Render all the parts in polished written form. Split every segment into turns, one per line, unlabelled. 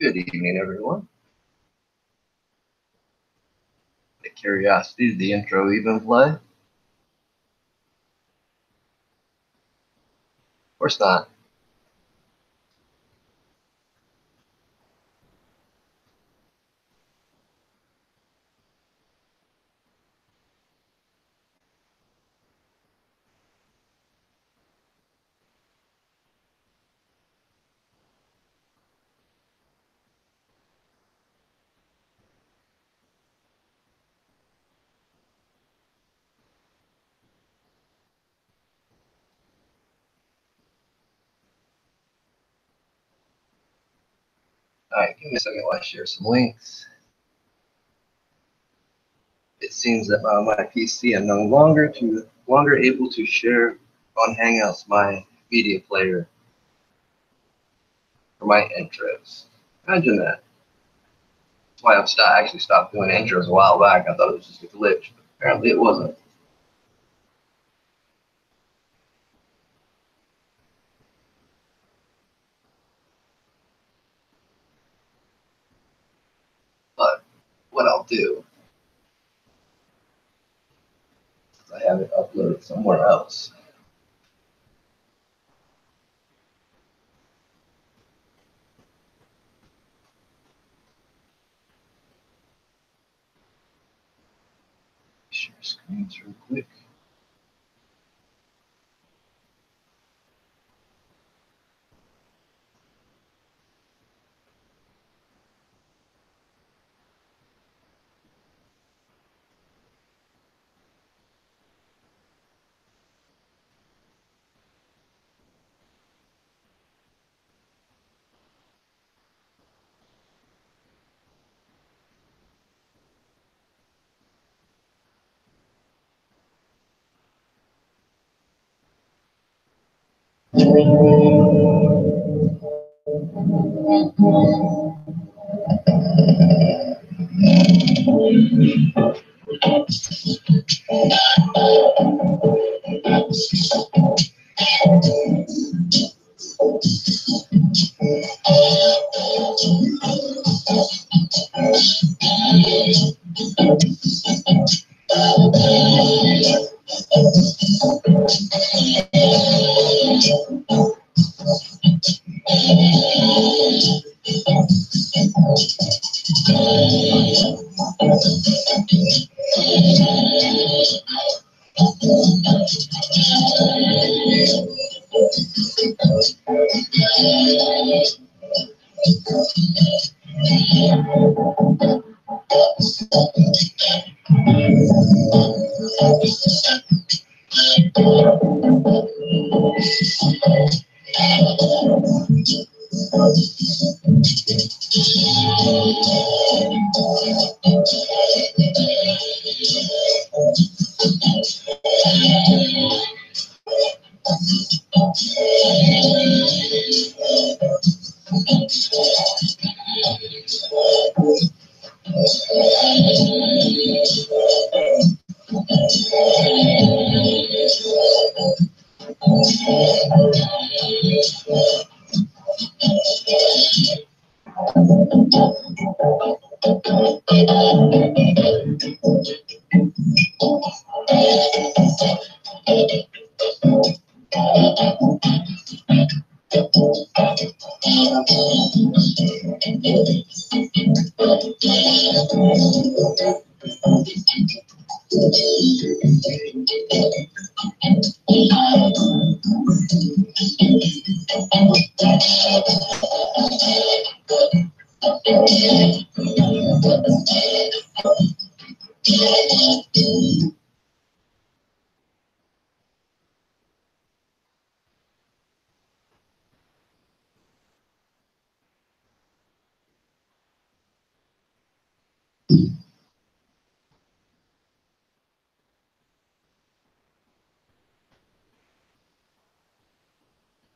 Good evening, everyone. The curiosity, did the intro even play? Of course not. All right, give me a second while I share some links. It seems that on my PC I'm no longer able to share on Hangouts my media player for my intros. Imagine that. That's why I actually stopped doing intros a while back. I thought it was just a glitch, but apparently it wasn't. But what I'll do is I have it uploaded somewhere else. Share screens real quick.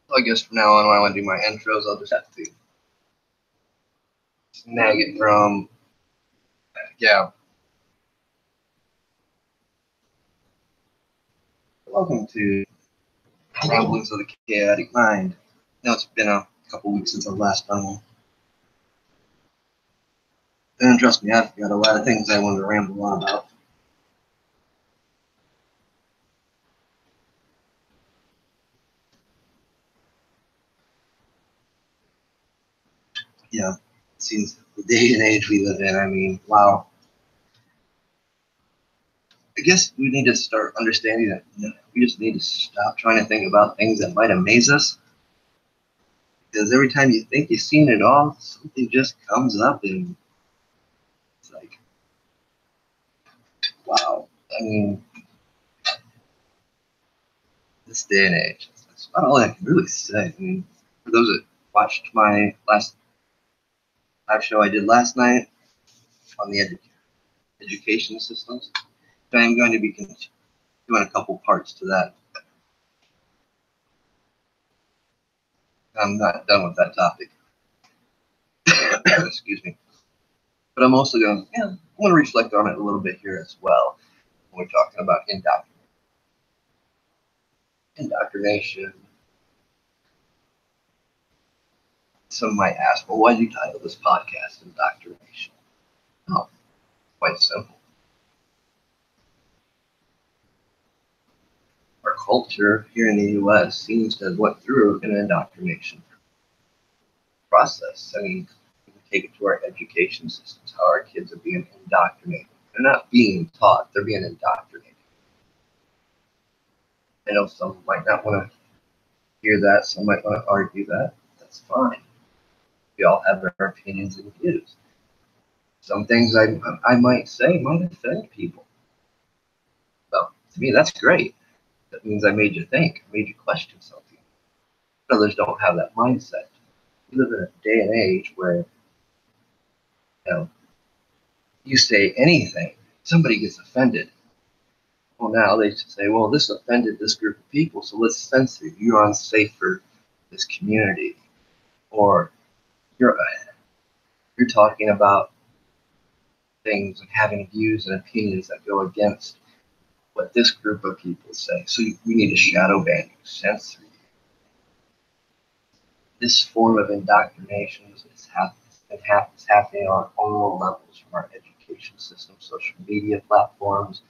So I guess from now on, when I want to do my intros, I'll just have to snag it from, yeah. Welcome to Ramblings of the Chaotic Mind. I know it's been a couple weeks since I've last done one. And trust me, I've got a lot of things I wanted to ramble on about. Yeah, it seems the day and age we live in, I mean, wow. I guess we need to start understanding that we just need to stop trying to think about things that might amaze us. Because every time you think you've seen it all, something just comes up and it's like, wow. I mean, this day and age, that's about all I can really say. I mean, for those that watched my last live show I did last night on the education systems, I'm going to be doing a couple parts to that. I'm not done with that topic. Excuse me. But I'm also going to reflect on it a little bit here as well when we're talking about indoctrination. Some might ask, well, why did you title this podcast Indoctrination? Oh, quite simple. Our culture here in the U.S. seems to have went through an indoctrination process. I mean, we can take it to our education systems, how our kids are being indoctrinated. They're not being taught, they're being indoctrinated. I know some might not want to hear that, some might want to argue that. That's fine. We all have our opinions and views. Some things I might say might offend people. Well, to me, that's great. That means I made you think, made you question something. Others don't have that mindset. We live in a day and age where, you say anything, somebody gets offended. Well, now they say, well, this offended this group of people, so let's censor you. You're unsafe for this community. Or you're talking about things and having views and opinions that go against what this group of people say. So we need to shadow ban you, censor you. This form of indoctrination is happening on all levels, from our education system, social media platforms,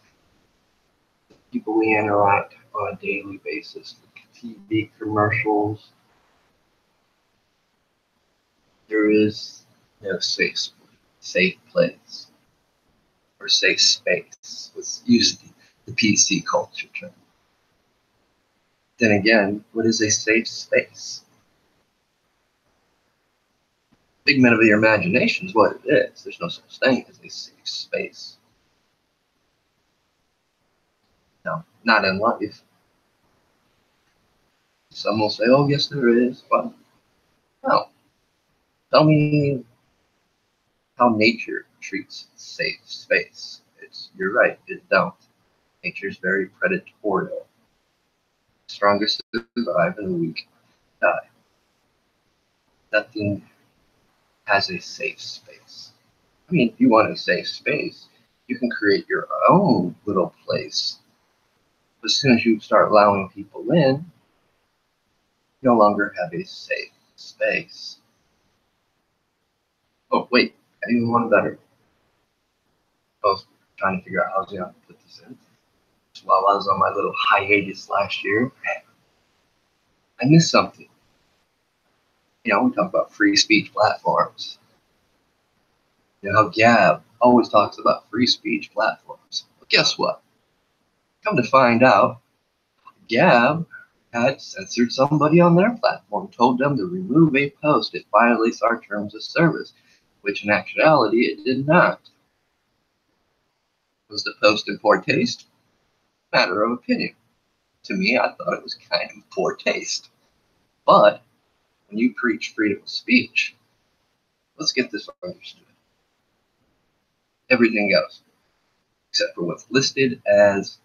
people we interact on a daily basis, TV commercials. There is no safe place. or safe space. Let's use the PC culture term. Then again, what is a safe space? Figment of your imagination is what it is. There's no such thing as a safe space. No, not in life. Some will say, oh, yes, there is. But no. Tell me how nature treats safe space. You're right, it don't. Nature's very predatorial. The strongest survive and the weak die. Nothing has a safe space. I mean, if you want a safe space, you can create your own little place. But as soon as you start allowing people in, you no longer have a safe space. Oh, wait, I even one better. I was trying to figure out how I was going to put this in. So while I was on my little hiatus last year, I missed something. We talk about free speech platforms. How Gab always talks about free speech platforms. But guess what? Come to find out, Gab had censored somebody on their platform, told them to remove a post. It violates our terms of service, which in actuality it did not. Was the post in poor taste? Matter of opinion. To me, I thought it was kind of poor taste. But when you preach freedom of speech, let's get this understood. Everything goes, except for what's listed as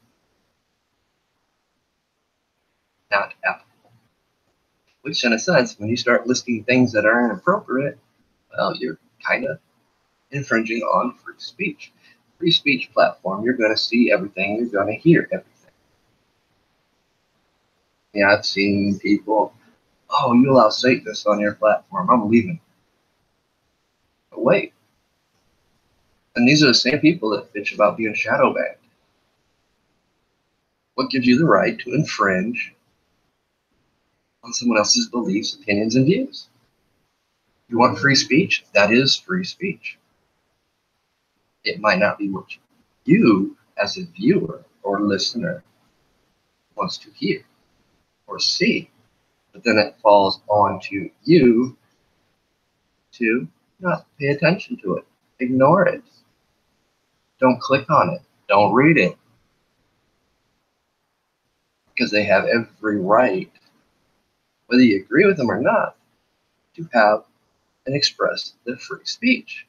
not applicable. Which, in a sense, when you start listing things that are inappropriate, well, you're kind of infringing on free speech. Free speech platform, you're going to see everything, you're going to hear everything. Yeah, I've seen people, oh, you allow Satanists on your platform, I'm leaving. But wait. And these are the same people that bitch about being shadow banned. What gives you the right to infringe on someone else's beliefs, opinions, and views? You want free speech? That is free speech. It might not be what you, as a viewer or listener, wants to hear or see, but then it falls onto you to not pay attention to it, ignore it, don't click on it, don't read it, because they have every right, whether you agree with them or not, to have and express their free speech.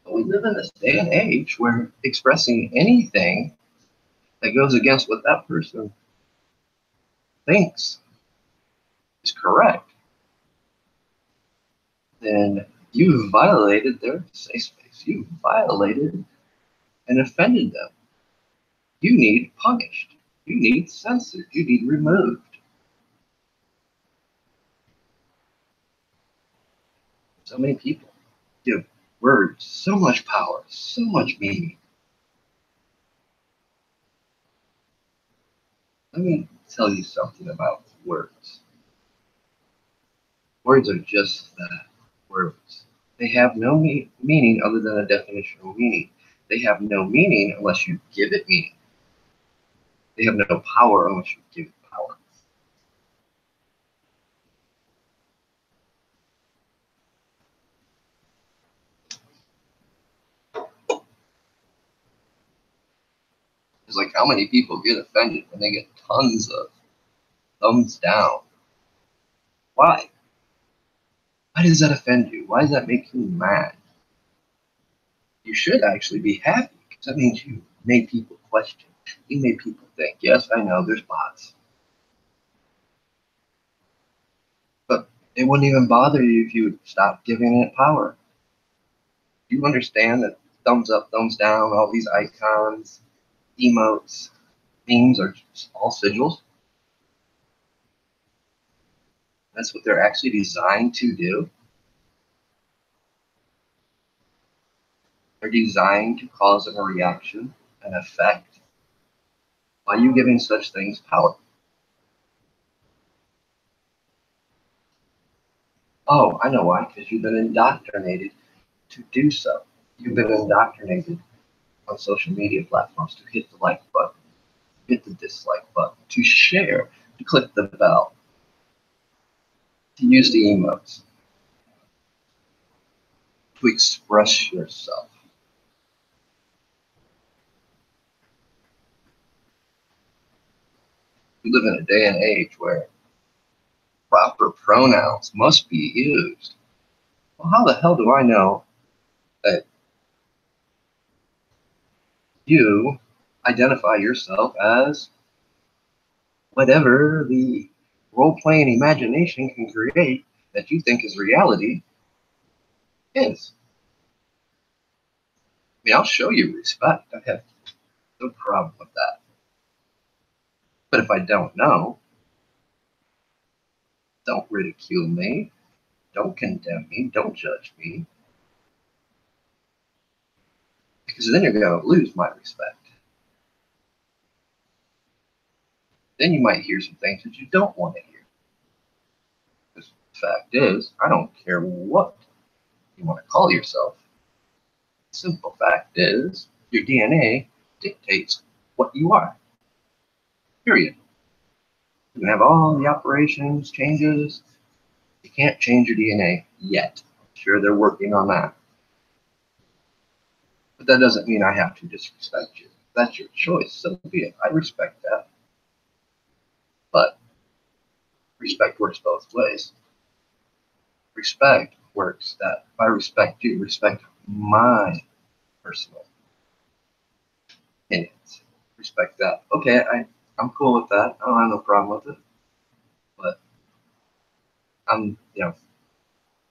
But we live in this day and age where expressing anything that goes against what that person thinks is correct, then you've violated their safe space. You've violated and offended them. You need punished. You need censored. You need removed. So many people give words so much power, so much meaning. Let me tell you something about words. Words are just that, words. They have no meaning other than a definitional meaning. They have no meaning unless you give it meaning. They have no power unless you give it power. It's like how many people get offended when they get tons of thumbs down. Why? Why does that offend you? Why does that make you mad? You should actually be happy because that means you made people question. You made people think. Yes, I know there's bots. But it wouldn't even bother you if you would stop giving it power. You understand that thumbs up, thumbs down, all these icons, emotes, memes are all sigils. That's what they're actually designed to do. They're designed to cause a reaction, an effect. Why are you giving such things power? Oh, I know why, because you've been indoctrinated to do so. You've been indoctrinated on social media platforms to hit the like button, hit the dislike button, to share, to click the bell, to use the emotes, to express yourself. We live in a day and age where proper pronouns must be used. Well, how the hell do I know that you identify yourself as whatever the role-playing imagination can create that you think is reality is? I mean, I'll show you respect. I have no problem with that. But if I don't know, don't ridicule me. Don't condemn me. Don't judge me. Because then you're going to lose my respect. Then you might hear some things that you don't want to hear. Because the fact is, I don't care what you want to call yourself. The simple fact is, your DNA dictates what you are. Period. You can have all the operations, changes. You can't change your DNA yet. Sure, they're working on that. But that doesn't mean I have to disrespect you. That's your choice, so be it. I respect that. But respect works both ways. Respect works that if I respect you, respect my personal opinions. Respect that. Okay, I'm cool with that. I don't have no problem with it. But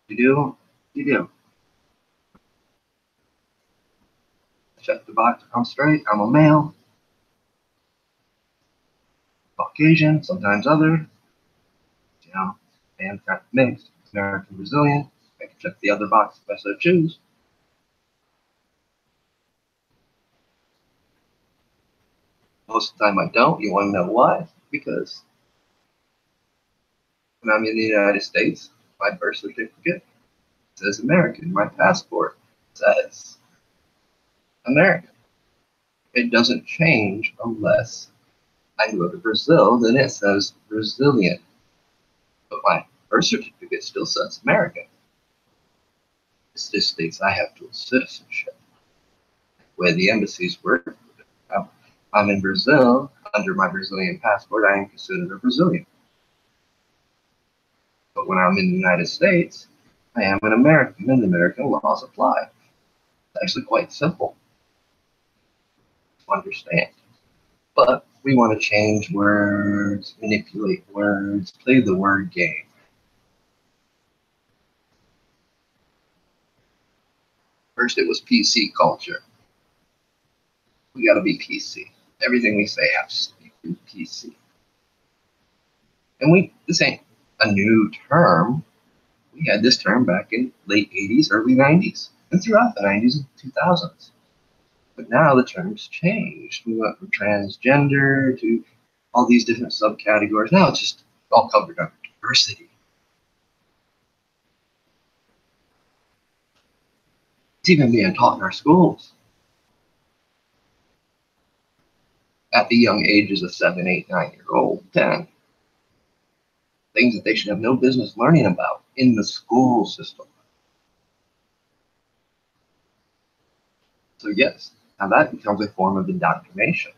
you do, you do. Check the box. I'm straight. I'm a male. Caucasian, sometimes other. And kind of mixed. American Brazilian. I can check the other box if I so choose. Most of the time I don't. You want to know why? Because when I'm in the United States, my birth certificate says American. My passport says American. It doesn't change unless I go to Brazil, then it says Brazilian. But my birth certificate still says American. It just states I have dual citizenship. Where the embassies work, I'm in Brazil, under my Brazilian passport, I am considered a Brazilian. But when I'm in the United States, I am an American, and American laws apply. It's actually quite simple to understand. But we want to change words, manipulate words, play the word game. First, it was PC culture. We got to be PC. Everything we say has to be PC. And this ain't a new term. We had this term back in late 80s, early 90s, and throughout the 90s and 2000s. But now the term's changed. We went from transgender to all these different subcategories. Now it's just all covered under diversity. It's even being taught in our schools at the young ages of 7, 8, 9-year-old, 10. Things that they should have no business learning about in the school system. So yes, now that becomes a form of indoctrination.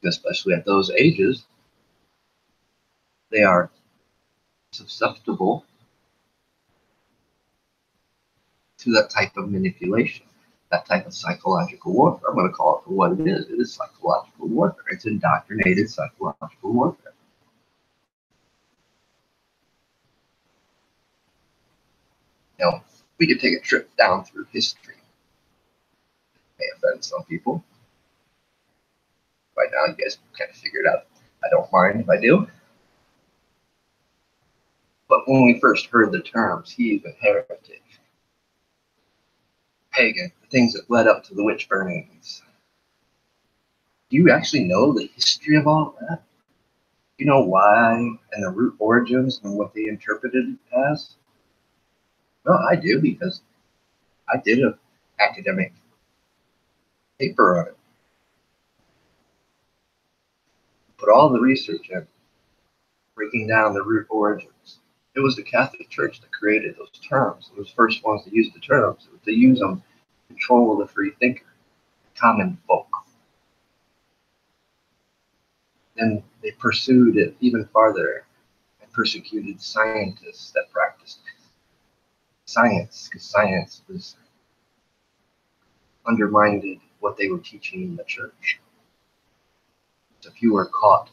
Especially at those ages, they are susceptible to that type of manipulation, that type of psychological warfare. I'm going to call it for what it is. It is psychological warfare. It's indoctrinated psychological warfare. Now, we could take a trip down through history. It may offend some people. Right now, you guys kind of figured out. I don't mind if I do. But when we first heard the terms heathen, heretic, pagan, the things that led up to the witch burnings, do you actually know the history of all of that? Do you know why and the root origins and what they interpreted it as? Well, I do, because I did an academic paper on it, put all the research in, breaking down the root origins. It was the Catholic Church that created those terms. It was the first ones to use the terms. They use them to control the free thinker, common folk. Then they pursued it even farther and persecuted scientists that practiced science, because science was undermined what they were teaching in the church. So if you were caught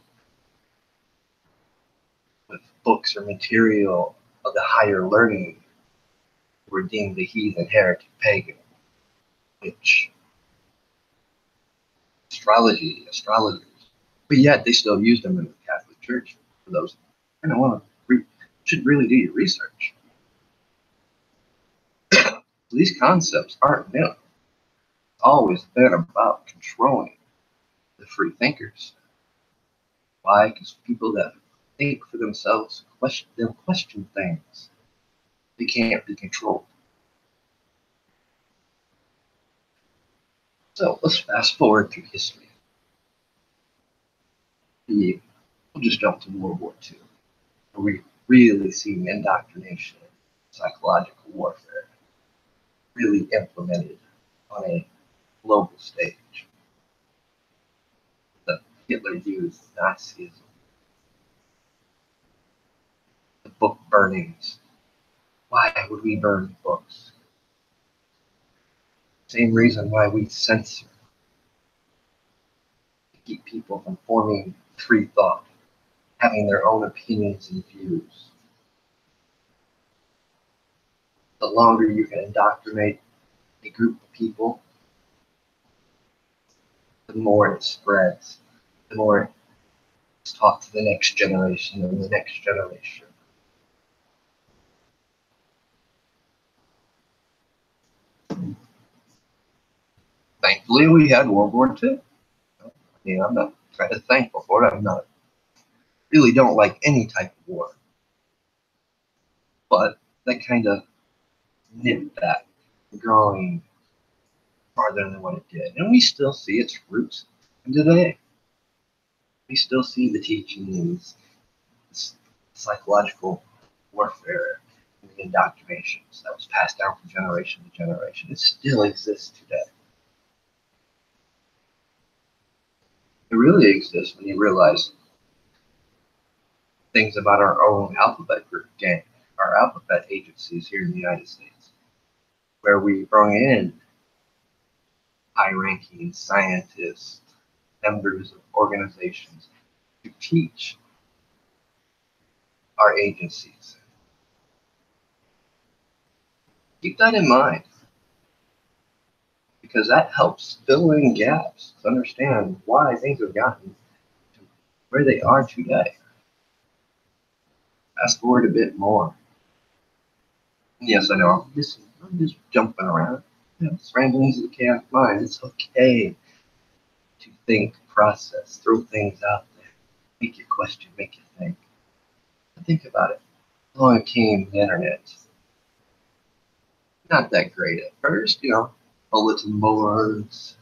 with books or material of the higher learning, you were deemed a heathen, heretic, pagan, which astrologers. But yet they still used them in the Catholic Church for those. And I want to should really do your research. These concepts aren't new. It's always been about controlling the free thinkers. Why? Because people that think for themselves, they'll question things. They can't be controlled. So let's fast forward through history. We'll just jump to World War II, where we really see indoctrination, psychological warfare, really implemented on a global stage. The Hitler used Nazism, the book burnings. Why would we burn books? Same reason why we censor, to keep people from forming free thought, having their own opinions and views. The longer you can indoctrinate a group of people, the more it spreads, the more it's taught to the next generation and the next generation. Thankfully, we had World War II. I'm not kind of thankful for it. I'm not really don't like any type of war, but that kind of nipped that growing farther than what it did, and we still see its roots today. We still see the teachings, this psychological warfare, and the indoctrinations that was passed down from generation to generation. It still exists today. It really exists when you realize things about our own alphabet group gang, our alphabet agencies here in the United States, where we bring in high-ranking scientists, members of organizations to teach our agencies. Keep that in mind, because that helps fill in gaps to understand why things have gotten to where they are today. Fast forward a bit more. Yes, I know, I'm just jumping around. It's ramblings of the chaotic mind. It's okay to think, process, throw things out there, make you question, make you think. Think about it. Along came the internet. Not that great at first, bulletin boards,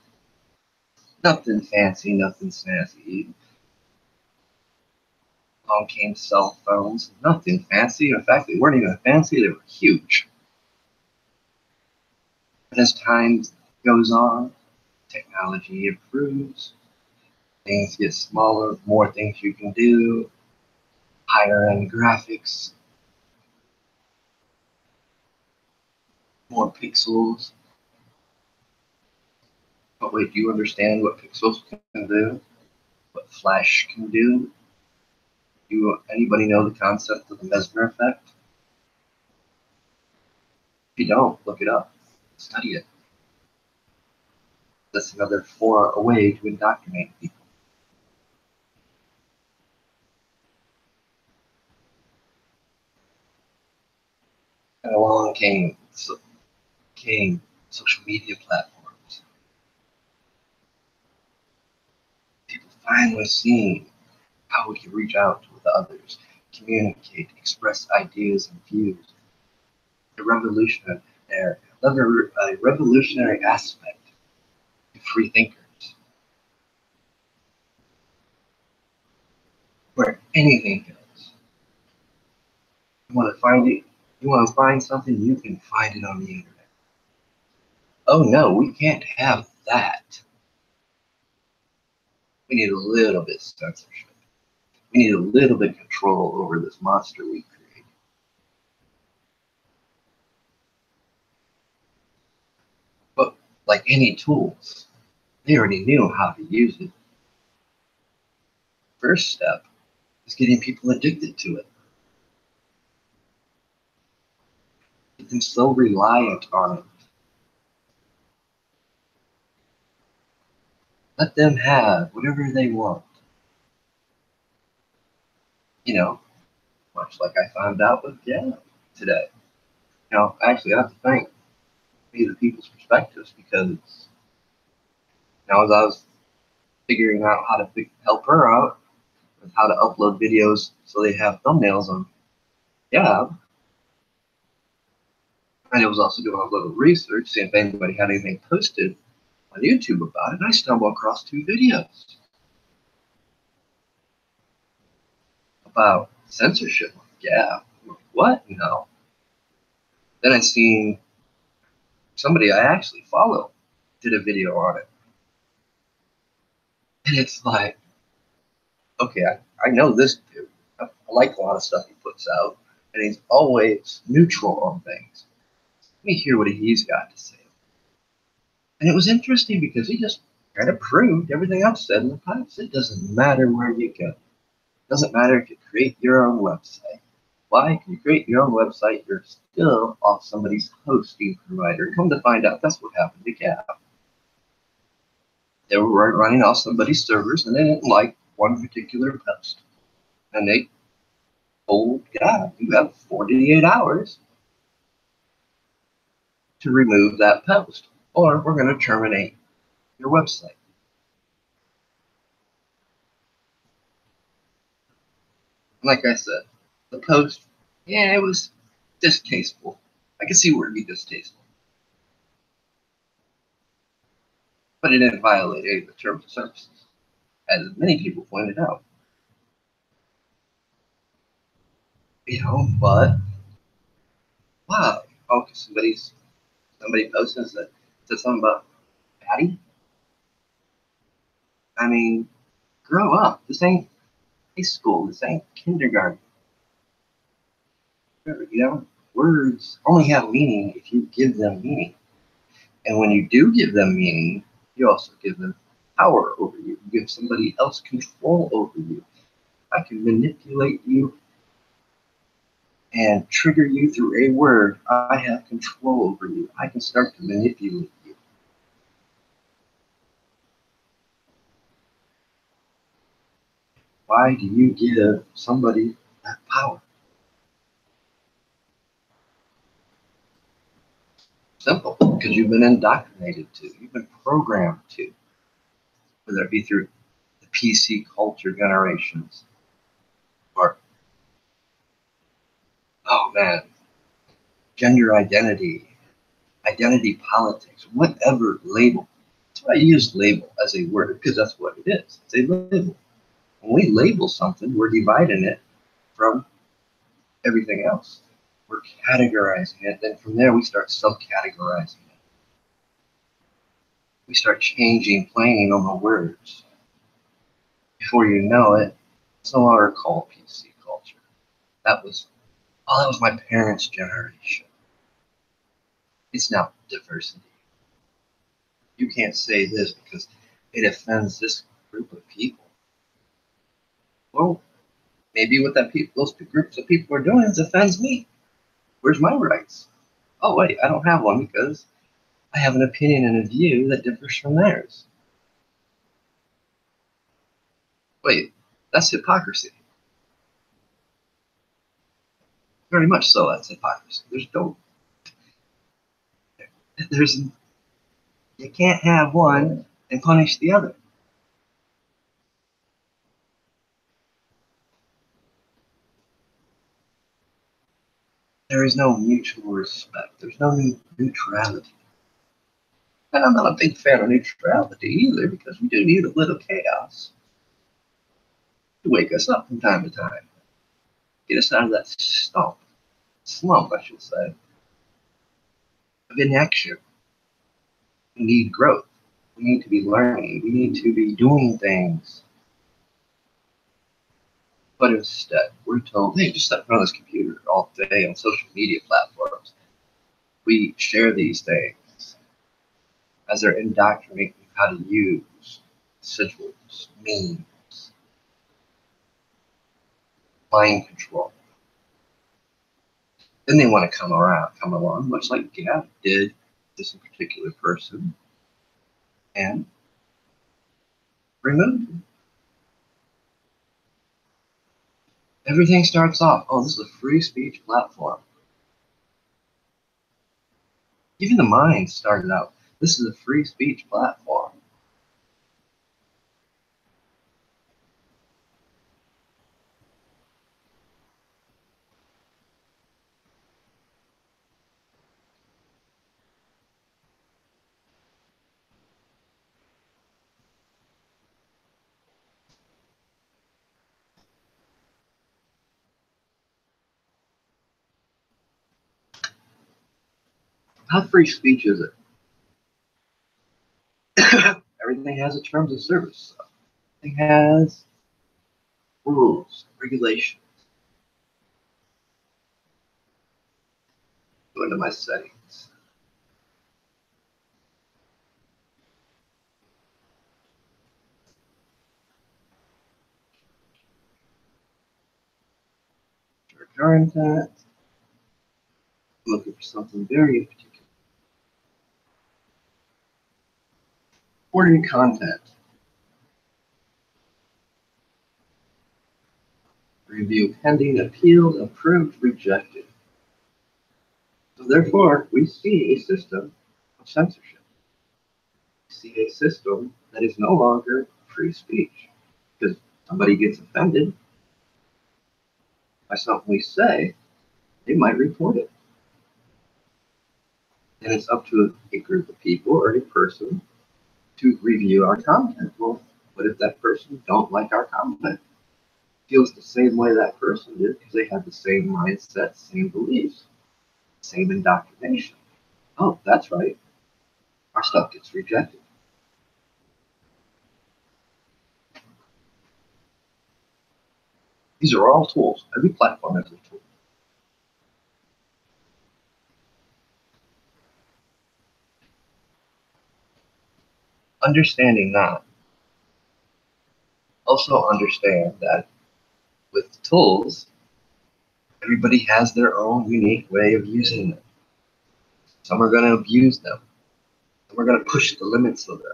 nothing fancy, nothing snazzy. Along came cell phones, nothing fancy. In fact, they weren't even fancy, they were huge. And as time goes on, technology improves, things get smaller, more things you can do, higher end graphics, more pixels. But wait, do you understand what pixels can do? What flash can do? Anybody know the concept of the Mesmer effect? If you don't, look it up, study it. That's another a way to indoctrinate people. And along came social media platforms. People finally seeing how we can reach out with others, communicate, express ideas and views. A revolutionary aspect to free thinkers, where anything goes. You want to find it, you want to find something, you can find it on the internet. Oh no, we can't have that. We need a little bit of censorship. We need a little bit of control over this monster we create. But like any tools, they already knew how to use it. First step is getting people addicted to it. Get them so reliant on it. Let them have whatever they want. You know, much like I found out with today. You know, actually, I have to thank the people's perspectives because, you know, as I was figuring out how to help her out with how to upload videos so they have thumbnails on Gab, and I was also doing a little research, seeing if anybody had anything posted on YouTube about it, and I stumbled across 2 videos about censorship on Gab. What? No. Then I seen somebody I actually follow did a video on it. And it's like, okay, I know this dude. I like a lot of stuff he puts out, and he's always neutral on things. Let me hear what he's got to say. And it was interesting because he just kind of proved everything I've said in the past. It doesn't matter where you go. It doesn't matter if you create your own website. Why? If you create your own website, you're still off somebody's hosting provider. Come to find out, that's what happened to Gab. They were running off somebody's servers, and they didn't like one particular post. And they told Gab, you have 48 hours to remove that post, or we're going to terminate your website. Like I said, the post, yeah, it was distasteful. I can see where it'd be distasteful. But it didn't violate any of the terms of services, as many people pointed out. You know, but wow, okay, somebody posted that said something about Patty. I mean, grow up. This ain't high school. This ain't kindergarten. You know, words only have meaning if you give them meaning. And when you do give them meaning, you also give them power over you. You give somebody else control over you. I can manipulate you and trigger you through a word. I have control over you. I can start to manipulate you. Why do you give somebody that power? Simple, because you've been indoctrinated to, you've been programmed to, whether it be through the PC culture generations or, oh man, gender identity, identity politics, whatever label. That's why I use label as a word, because that's what it is. It's a label. When we label something, we're dividing it from everything else. We're categorizing it. Then from there, we start subcategorizing it. We start changing, playing on the words. Before you know it, it's no longer called PC culture. That was my parents' generation. It's now diversity. You can't say this because it offends this group of people. Well, maybe what those two groups of people are doing is offends me. Where's my rights? Oh wait, I don't have one because I have an opinion and a view that differs from theirs. Wait, that's hypocrisy. Very much so, that's hypocrisy. You can't have one and punish the other. There is no mutual respect. There's no neutrality. And I'm not a big fan of neutrality either, because we do need a little chaos to wake us up from time to time, get us out of that slump, I should say, of inaction. We need growth. We need to be learning. We need to be doing things. But instead, we're told, hey, just sit in front of this computer all day on social media platforms. We share these things as they're indoctrinating how to use sigils, memes, mind control. Then they want to come along, much like Gab did this particular person, and remove them. Everything starts off, oh, this is a free speech platform. Even the mind started out, this is a free speech platform. How free speech is it? Everything has a terms of service. Everything has rules, regulations. Go into my settings. Content. Looking for something very particular. Ordering content. Review pending, appealed, approved, rejected. So therefore, we see a system of censorship. We see a system that is no longer free speech. Because somebody gets offended by something we say, they might report it. And it's up to a group of people or a person to review our content. Well, what if that person don't like our content? Feels the same way that person did because they have the same mindset, same beliefs, same indoctrination. Oh, that's right. Our stuff gets rejected. These are all tools. Every platform has a tool. Understanding that, also understand that with tools, everybody has their own unique way of using them. Some are going to abuse them. Some are going to push the limits of them.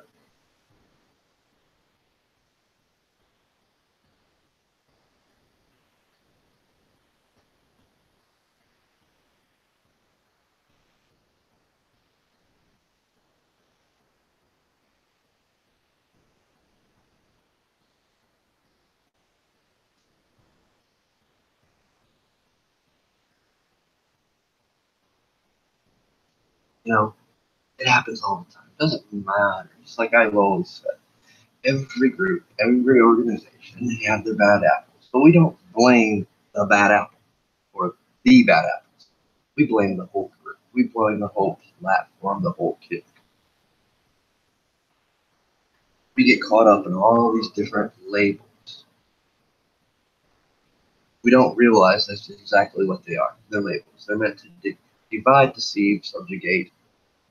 You know, it happens all the time. It doesn't matter. Just like I've always said, every group, every organization, they have their bad apples. But we don't blame the bad apple or the bad apples. We blame the whole group. We blame the whole platform, the whole kit. We get caught up in all these different labels. We don't realize that's exactly what they are. They're labels. They're meant to divide, deceive, subjugate,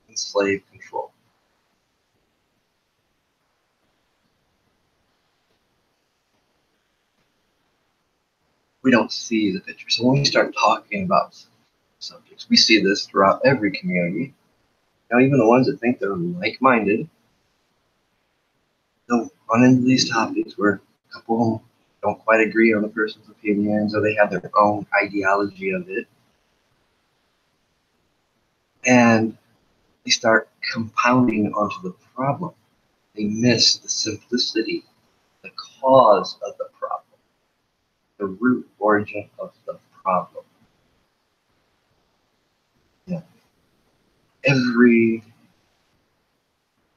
enslave, control. We don't see the picture. So when we start talking about subjects, we see this throughout every community. Now, even the ones that think they're like-minded, they'll run into these topics where a couple of them don't quite agree on the person's opinions, or they have their own ideology of it. And they start compounding onto the problem. They miss the simplicity, the cause of the problem, the root origin of the problem. Yeah. Every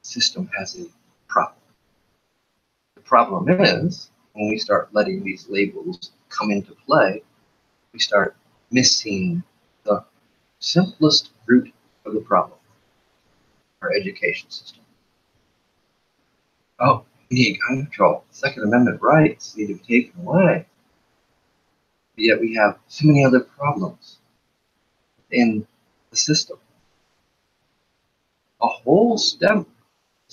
system has a problem. The problem is when we start letting these labels come into play, we start missing the simplest root of the problem, our education system. Oh, we need gun control. Second Amendment rights need to be taken away. But yet we have so many other problems in the system. A whole stem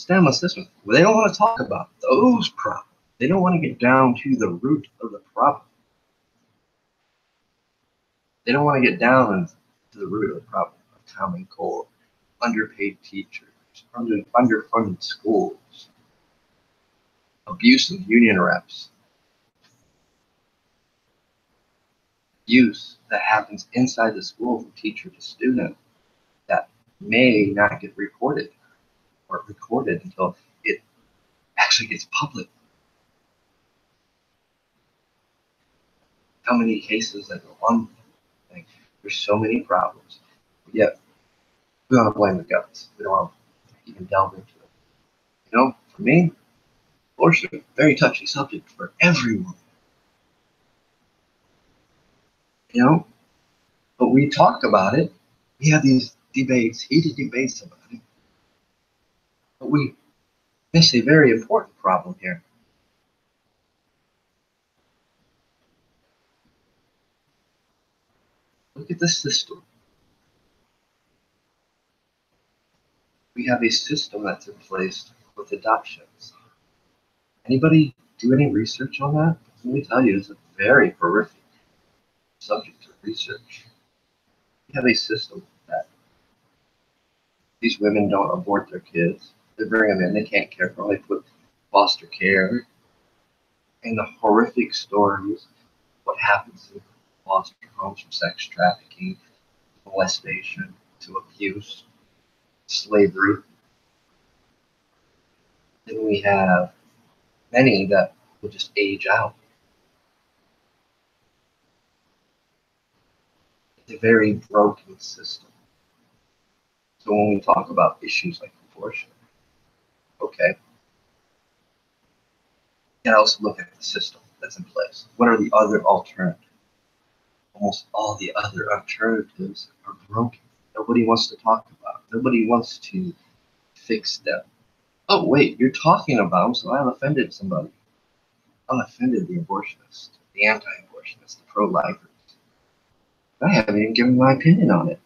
of system. Well, they don't want to talk about those problems. They don't want to get down to the root of the problem. They don't want to get down to the root of the problem of Common Core, underpaid teachers, underfunded schools, abuse of union reps, abuse that happens inside the school from teacher to student that may not get reported or recorded until it actually gets public. How many cases that go on? There's so many problems. Yet we want to blame the guns. We don't want to even delve into it. You know, for me, abortion is a very touchy subject for everyone. You know, but we talk about it. We have these debates, heated debates about it. But we miss a very important problem here. Look at the system. We have a system that's in place with adoptions. Anybody do any research on that? Let me tell you, it's a very horrific subject of research. We have a system that these women don't abort their kids. They bring them in, they can't care for them, they put foster care. And the horrific stories, what happens in foster homes, from sex trafficking, molestation, to abuse, slavery. Then we have many that will just age out. It's a very broken system. So when we talk about issues like abortion, okay, you can also look at the system that's in place. What are the other alternatives? Almost all the other alternatives are broken. Nobody wants to talk about it. Nobody wants to fix them. Oh, wait, you're talking about them, so I've offended somebody. I've offended the abortionist, the anti-abortionist, the pro-lifers. I haven't even given my opinion on it.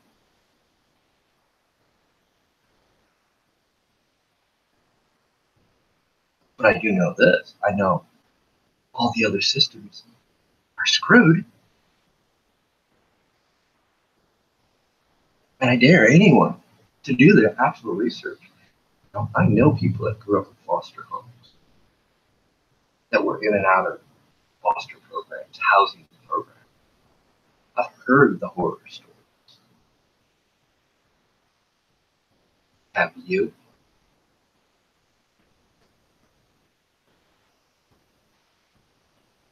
But I do know this. I know all the other systems are screwed. And I dare anyone to do their actual research. I know people that grew up in foster homes, that were in and out of foster programs, housing programs. I've heard the horror stories. Have you?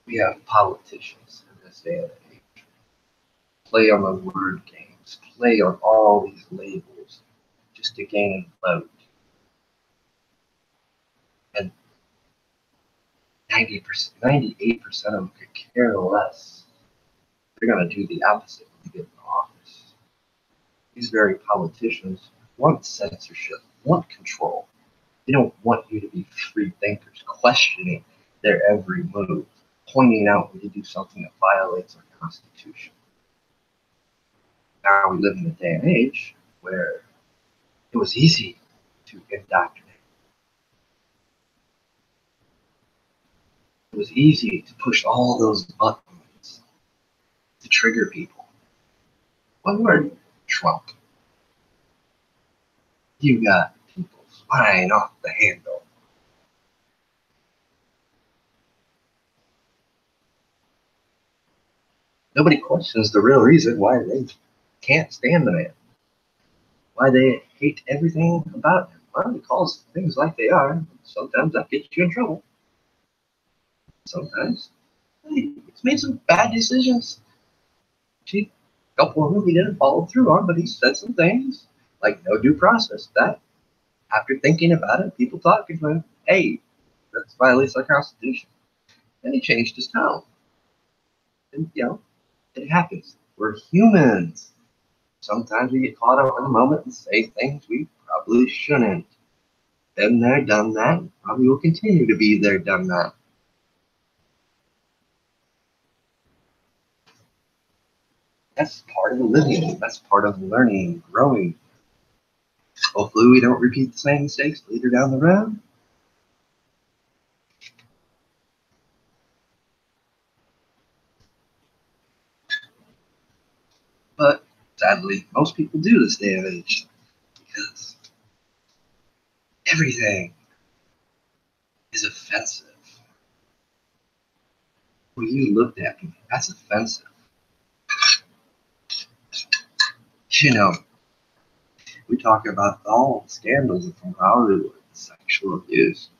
We have politicians in this day and age play on the word games, play on all these labels just to gain a vote. And 90%, 98% of them could care less. They're going to do the opposite when they get in office. These very politicians want censorship, want control. They don't want you to be free thinkers, questioning their every move, pointing out when you do something that violates our Constitution. Now we live in a day and age where it was easy to indoctrinate. It was easy to push all those buttons to trigger people. When we're Trump, you got people flying off the handle. Nobody questions the real reason why they can't stand the man, why they hate everything about him. Well, he calls things like they are. Sometimes that gets you in trouble. Sometimes he's made some bad decisions. A couple of them he didn't follow through on, but he said some things like no due process. That After thinking about it, people talking to him, hey, that violates our Constitution. And he changed his tone. And, it happens. We're humans. Sometimes we get caught up in the moment and say things we probably shouldn't. Been there, done that, probably will continue to be there, done that. That's part of the living. That's part of learning, growing. Hopefully we don't repeat the same mistakes later down the road. But sadly, most people do this day and age because everything is offensive. When you looked at me, that's offensive. You know, we talk about all scandals from Hollywood, sexual abuse.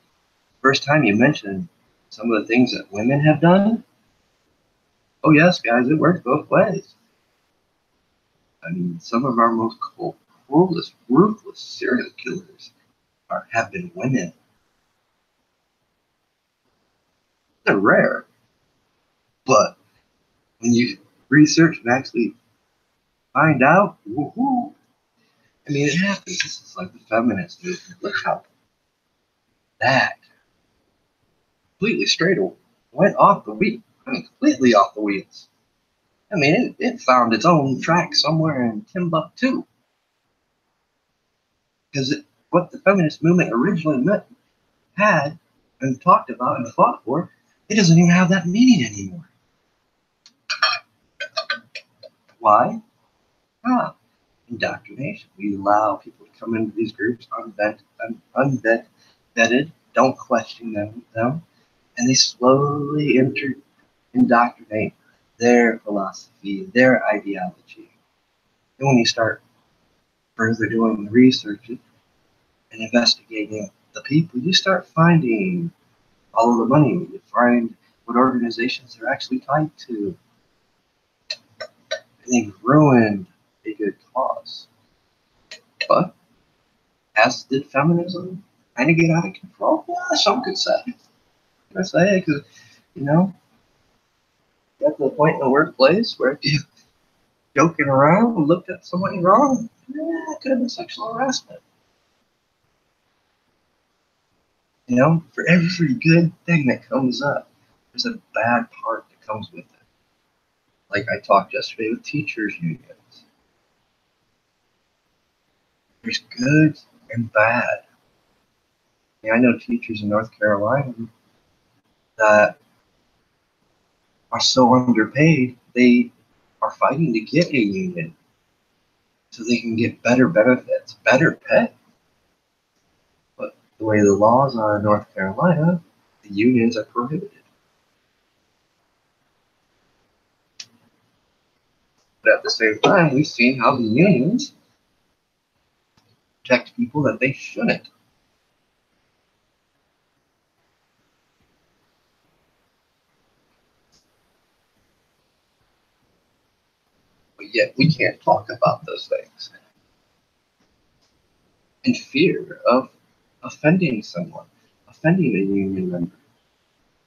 First time you mentioned some of the things that women have done, oh yes, guys, it works both ways. I mean, some of our most cruelest, ruthless serial killers have been women. They're rare, but when you research and actually find out, woohoo, I mean, it happens. This is like the feminist movement. Look how that completely went off the wheel. I mean, completely off the wheels. I mean, it found its own track somewhere in Timbuktu. Because what the feminist movement originally had and talked about and fought for, it doesn't even have that meaning anymore. Why? Indoctrination. We allow people to come into these groups unvetted, don't question them, and they slowly indoctrinate their philosophy, their ideology. And when you start further doing the research and investigating the people, you start finding all of the money. You find what organizations they're actually tied to. And they've ruined a good cause. But as did feminism kind of get out of control? Yeah, some could say. I say, because, get to the point in the workplace where if you joking around and looked at somebody wrong, yeah, it could have been sexual harassment. For every good thing that comes up, there's a bad part that comes with it. Like I talked yesterday with teachers unions. There's good and bad. I know teachers in North Carolina that are so underpaid, they are fighting to get a union so they can get better benefits, better pay. But the way the laws are in North Carolina, the unions are prohibited. But at the same time, we've seen how the unions protect people that they shouldn't. But yet we can't talk about those things in fear of offending someone, offending a union member.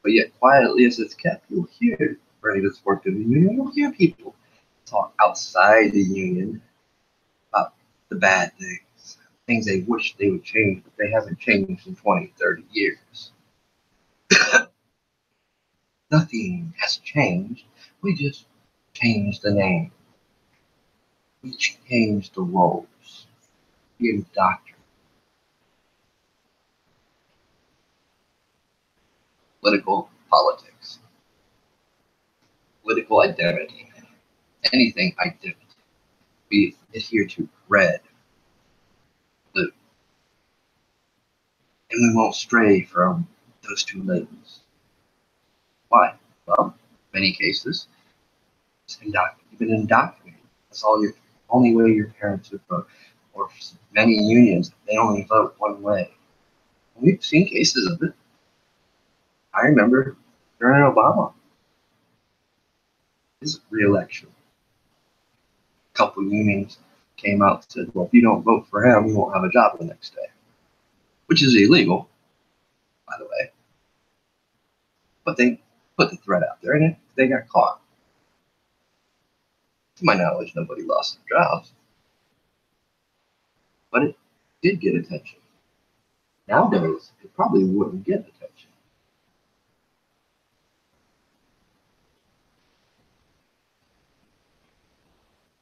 But yet quietly as it's kept, you'll hear, for any that's worked in the union, you'll hear people talk outside the union about the bad things, things they wish they would change, but they haven't changed in 20, 30 years. Nothing has changed. We just changed the name. We changed the roles. We indoctrinate. Political politics, political identity, anything identity. We adhere to red, blue, and we won't stray from those two labels. Why? Well, in many cases, you've been indoctrinated. That's only way your parents would vote. Or many unions, they only vote one way. And we've seen cases of it. I remember during Obama, his re-election, a couple unions came out and said, well, if you don't vote for him, you won't have a job the next day. which is illegal, by the way. But they put the threat out there, and they got caught. To my knowledge, nobody lost their jobs, but it did get attention. Nowadays, it probably wouldn't get attention.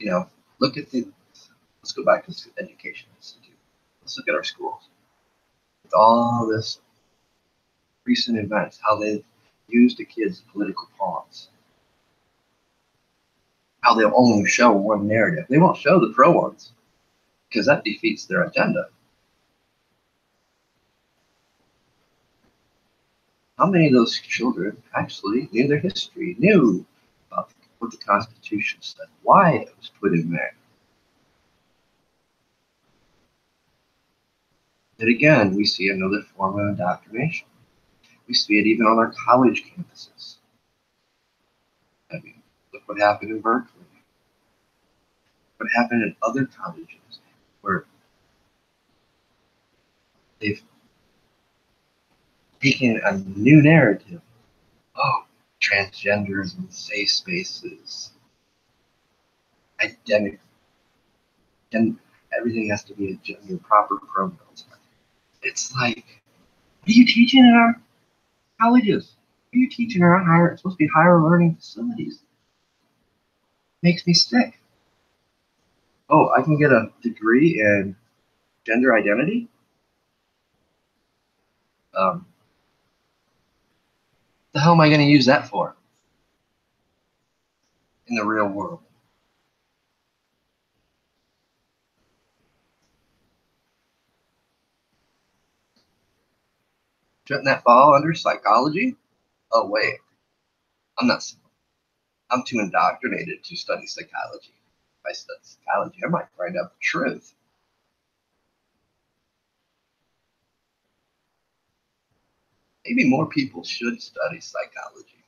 You know, look at the. Let's go back to the education institute. Let's look at our schools. With all this recent events, how they've used the kids' political pawns. How they'll only show one narrative. They won't show the pro ones because that defeats their agenda. How many of those children actually knew their history, knew about what the Constitution said, why it was put in there? And again, we see another form of indoctrination. We see it even on our college campuses. I mean, look what happened in Berkeley. What happened in other colleges where they've taken a new narrative. Oh, transgenderism, safe spaces, identity, and everything has to be a gender proper pronouns. It's like, what are you teaching in our colleges? What are you teaching in our higher? It's supposed to be higher learning facilities. Makes me sick. Oh, I can get a degree in gender identity. The hell am I going to use that for in the real world? Shouldn't that fall under psychology? Oh wait, I'm not. I'm too indoctrinated to study psychology. If I study psychology, I might find out the truth. Maybe more people should study psychology.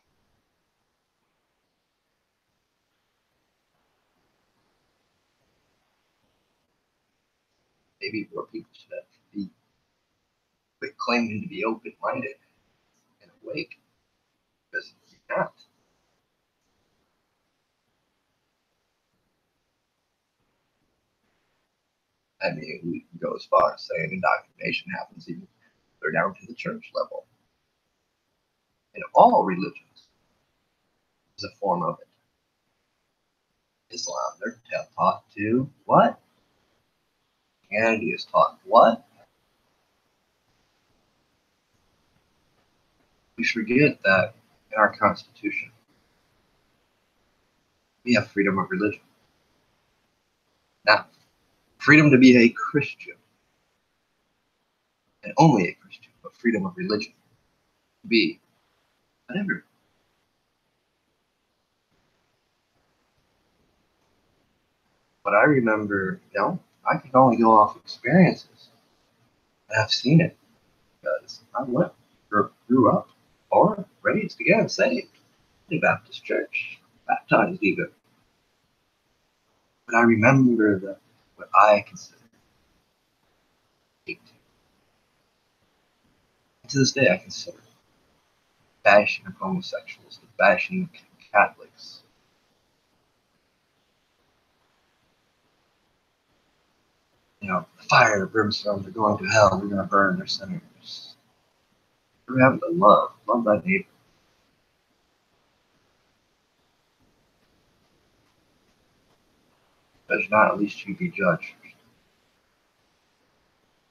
Maybe more people should be quit claiming to be open-minded and awake, because you're not. I mean, we can go as far as saying indoctrination happens even they're down to the church level. In all religions is a form of it. Islam, they're taught to what? Christianity is taught what? We forget that in our Constitution, we have freedom of religion. Not freedom to be a Christian, and only a Christian, but freedom of religion to be whatever. But I remember, I can only go off experiences, and I've seen it because I grew up, or raised again, saved in a Baptist church, baptized even. But I remember what I consider hate. And to this day, I consider bashing of homosexuals, the bashing of Catholics. The fire, brimstone, they're going to hell, they're going to burn their sinners. We're having to love thy neighbor. Judge not, at least you be judged.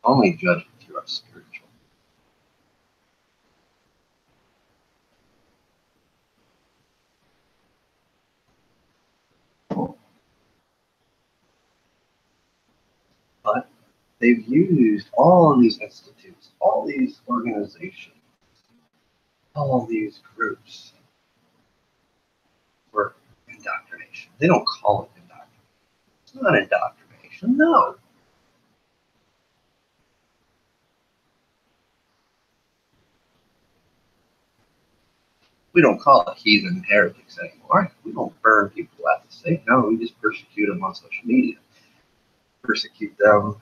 Only judge if you are spiritual. But they've used all these institutes, all these organizations, all these groups for indoctrination. They don't call it indoctrination. It's not indoctrination, no. We don't call it heathen heretics anymore. We don't burn people at the stake. No, we just persecute them on social media. Persecute them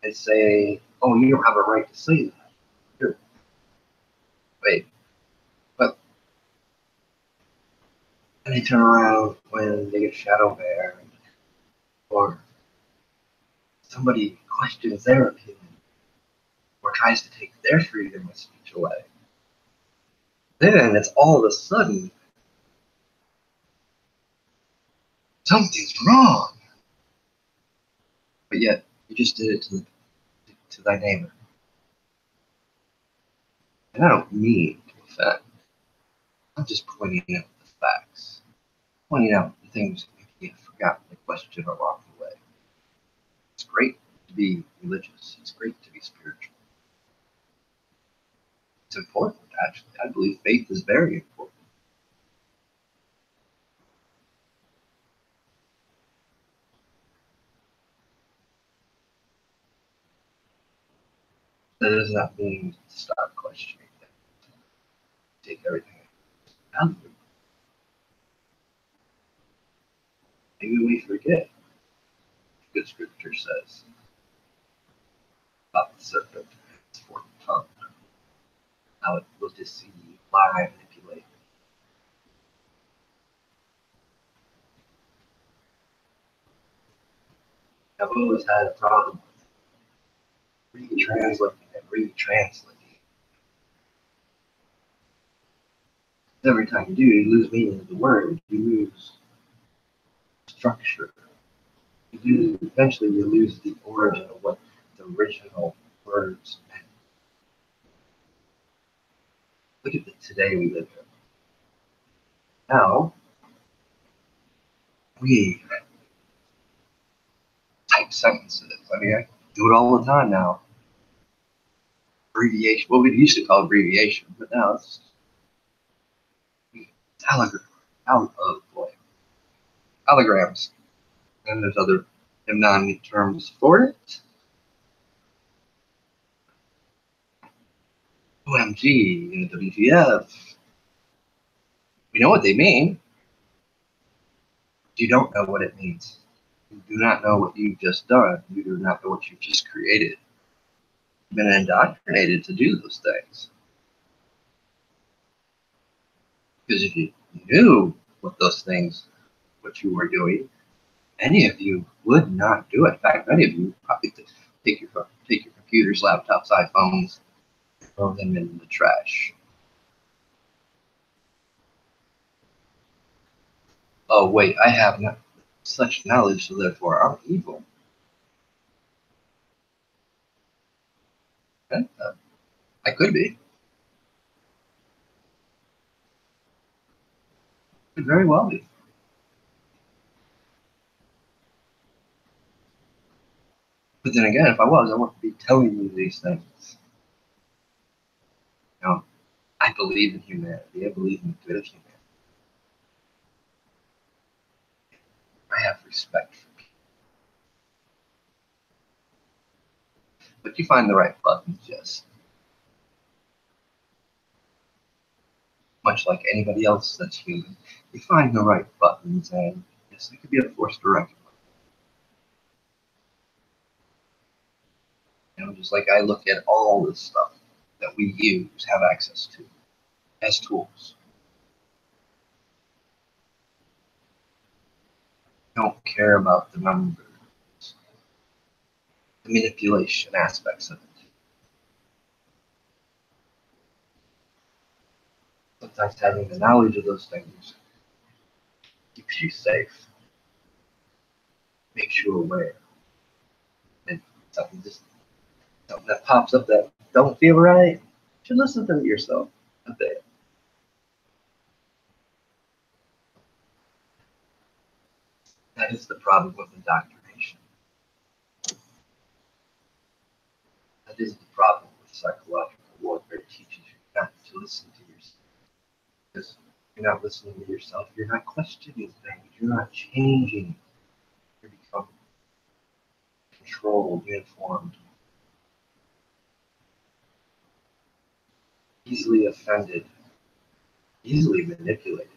and say, "Oh, you don't have a right to say that." Sure. Wait, but and they turn around when they get shadow banned or somebody questions their opinion or tries to take their freedom of speech away. Then it's all of a sudden something's wrong. But yet you just did it to thy neighbor. And I don't mean to offend. I'm just pointing out the facts, pointing out the things that we have forgotten to question along the way. It's great to be religious. It's great to be spiritual. It's important, actually. I believe faith is very important. That does not mean to stop questioning things, take everything out of it. Maybe we forget what good scripture says about the serpent and its forked tongue, how it will deceive, lie, manipulate. I've always had a problem with retranslating and retranslating. Every time you do, you lose meaning of the word. You lose structure. Eventually, you lose the origin of what the original words meant. Look at the today we live in. Now, we type sentences. I mean, I do it all the time now. Abbreviation. What we used to call abbreviation, but now it's allegory. Oh boy, allograms. And there's other mnemonic terms for it. OMG and WTF. We know what they mean. You don't know what it means. You do not know what you've just done. You do not know what you've just created. You've been indoctrinated to do those things. Because if you knew what those things, what you were doing, many of you would not do it. In fact, many of you probably take your computers, laptops, iPhones, throw them in the trash. Oh wait, I have not such knowledge, so therefore I'm evil. And, I could be. Could very well be. But then again, if I was, I wouldn't be telling you these things. You know, I believe in humanity. I believe in the good of humanity. I have respect for people. But you find the right buttons, yes. Much like anybody else that's human, you find the right buttons, and yes, it could be a force to reckon with. You know, just like I look at all this stuff that we use, have access to, as tools. I don't care about the numbers, the manipulation aspects of it. Sometimes having the knowledge of those things keeps you safe, makes you aware. And something that pops up that don't feel right, you should listen to it yourself a bit. That is the problem with indoctrination. That is the problem with psychological warfare. It teaches you not to listen to yourself. Because you're not listening to yourself, you're not questioning things, you're not changing. You become controlled, uniformed, easily offended, easily manipulated.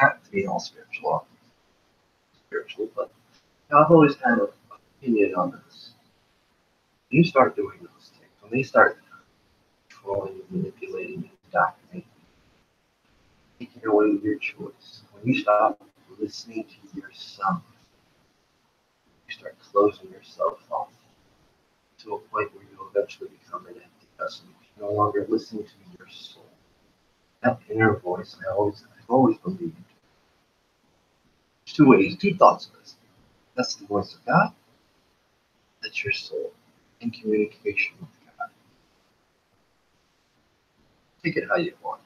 Not being all spiritual, but I've always had an opinion on this. You start doing those things, when they start controlling, manipulating, indoctrinating, taking away your choice, when you stop listening to yourself, you start closing yourself off to a point where you'll eventually become an empty vessel. You're no longer listening to your soul. That inner voice, I've always believed. There's two ways, two thoughts of this. That's the voice of God. That's your soul in communication with God. Take it how you want.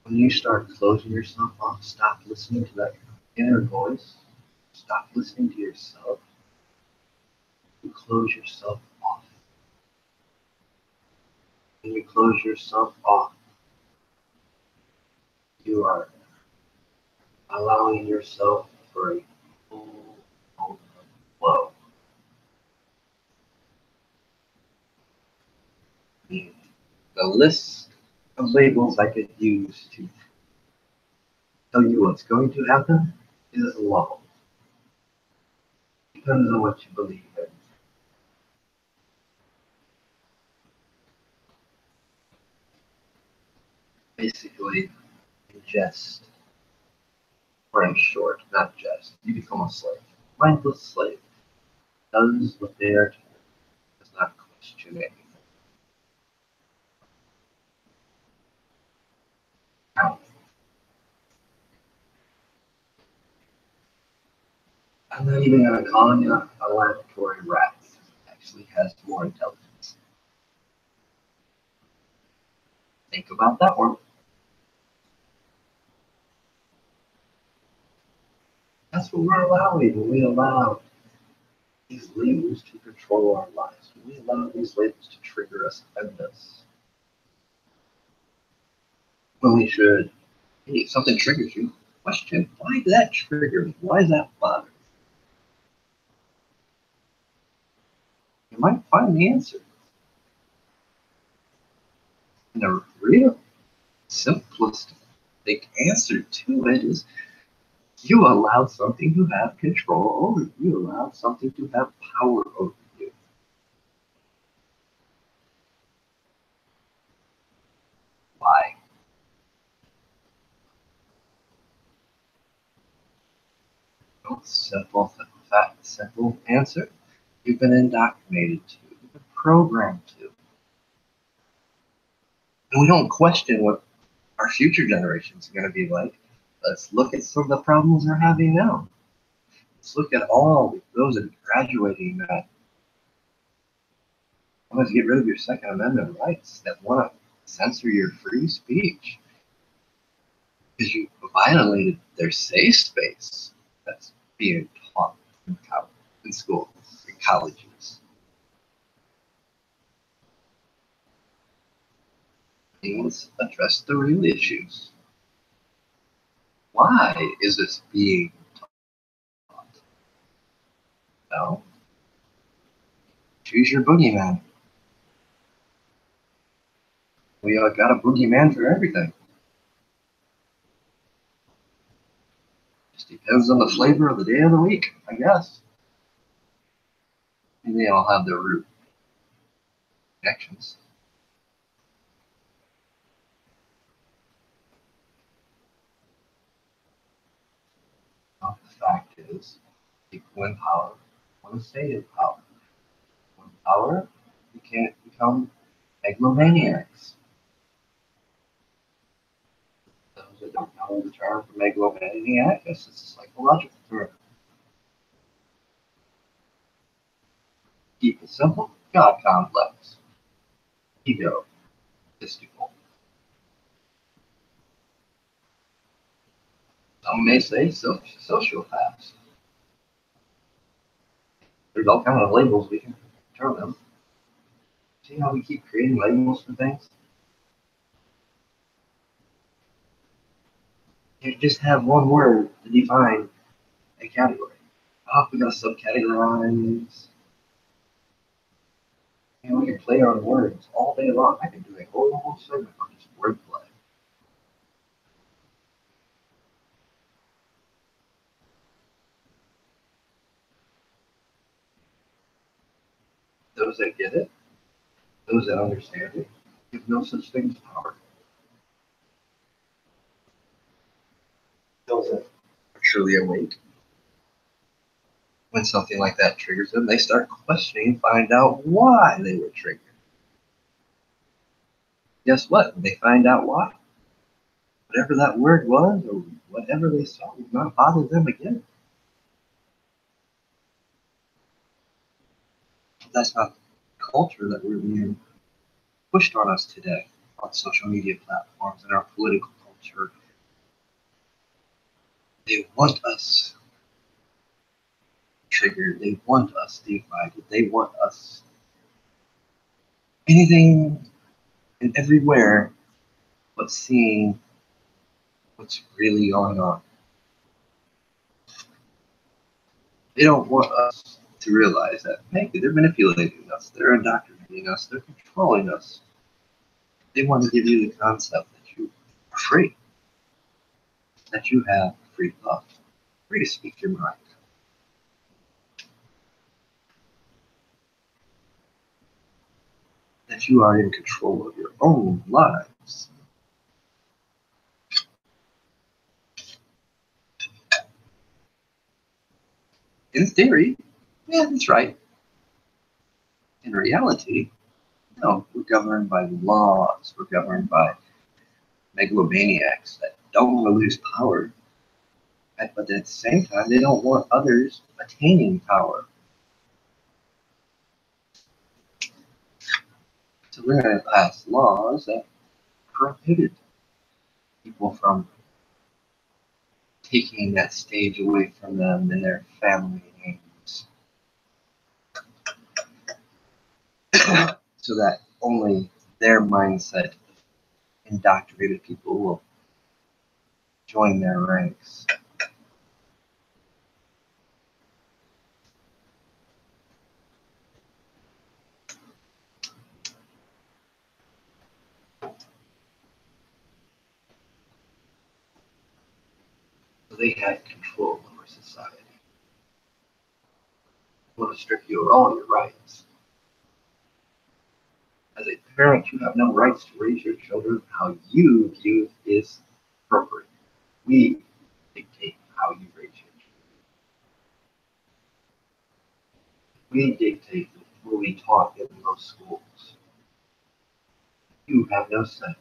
When you start closing yourself off, stop listening to that inner voice, stop listening to yourself, you close yourself off. When you close yourself off, you are allowing yourself for a full flow. The list of labels I could use to tell you what's going to happen is low. Depends on what you believe in. Basically, ingest, or in short, not just, you become a slave. Mindless slave does what they are told, does not question anything. Now, I'm not even going to call him a laboratory rat. He actually has more intelligence. Think about that one. That's what we're allowing when we allow these labels to control our lives. When we allow these labels to trigger us, offend us. When we should, hey, if something triggers you, question, why did that trigger me? Why is that bother me? You might find the answer. And the real simplest answer to it is you allow something to have control over you. You allow something to have power over you. Why? Well, simple answer. You've been indoctrinated to. You've been programmed to. And we don't question what our future generations are going to be like. Let's look at some of the problems they're having now. Let's look at all those that are graduating that want to get rid of your Second Amendment rights, that want to censor your free speech because you violated their safe space that's being taught in schools, in colleges. Let's address the real issues. Why is this being taught? No. Choose your boogeyman. We got a boogeyman for everything. Just depends on the flavor of the day of the week, I guess. And they all have their root connections. Well, the fact is, people in power want to stay in power. In power, you can't become megalomaniacs. Those that don't know the term for megalomaniac, it's a psychological term. Keep it simple, God complex, ego, mystical. Some may say sociopaths. There's all kinds of labels we can term them. See how we keep creating labels for things? You just have one word to define a category. Oh, we got to subcategorize. We can play on words all day long. I can do a whole segment on just wordplay. those that get it, those that understand it, give no such thing as power. Those that are truly awake, when something like that triggers them, they start questioning and find out why they were triggered. Guess what? When they find out why, whatever that word was or whatever they saw will not bother them again. That's not the culture that we're being pushed on us today on social media platforms and our political culture. They want us triggered. They want us divided. They want us anything and everywhere but seeing what's really going on. They don't want us to realize that maybe they're manipulating us, they're indoctrinating us, they're controlling us. They want to give you the concept that you are free, that you have free thought, free to speak your mind. That you are in control of your own lives. In theory, yeah, that's right. In reality, no, we're governed by laws, we're governed by megalomaniacs that don't want to lose power, but at the same time, they don't want others attaining power. So we're going to pass laws that prohibit people from taking that stage away from them and their family names. So that only their mindset, indoctrinated people, will join their ranks. So they had control over society. They want to strip you of all your rights. As a parent, you have no rights to raise your children how you view is appropriate. We dictate how you raise your children. We dictate what will be taught in most schools. You have no say.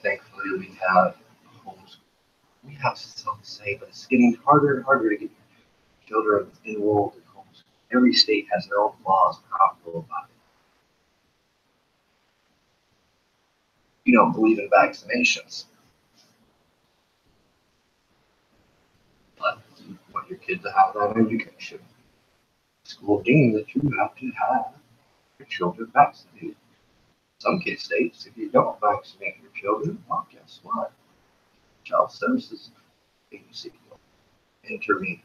Thankfully, we have homeschool. We have some say, but it's getting harder and harder to get children enrolled in homeschool. Every state has their own laws on how to go about it. You don't believe in vaccinations, but you want your kid to have that education. School deems that you have to have your children vaccinated. Some states, if you don't vaccinate your children, well, guess what? Child Services Agency will intervene.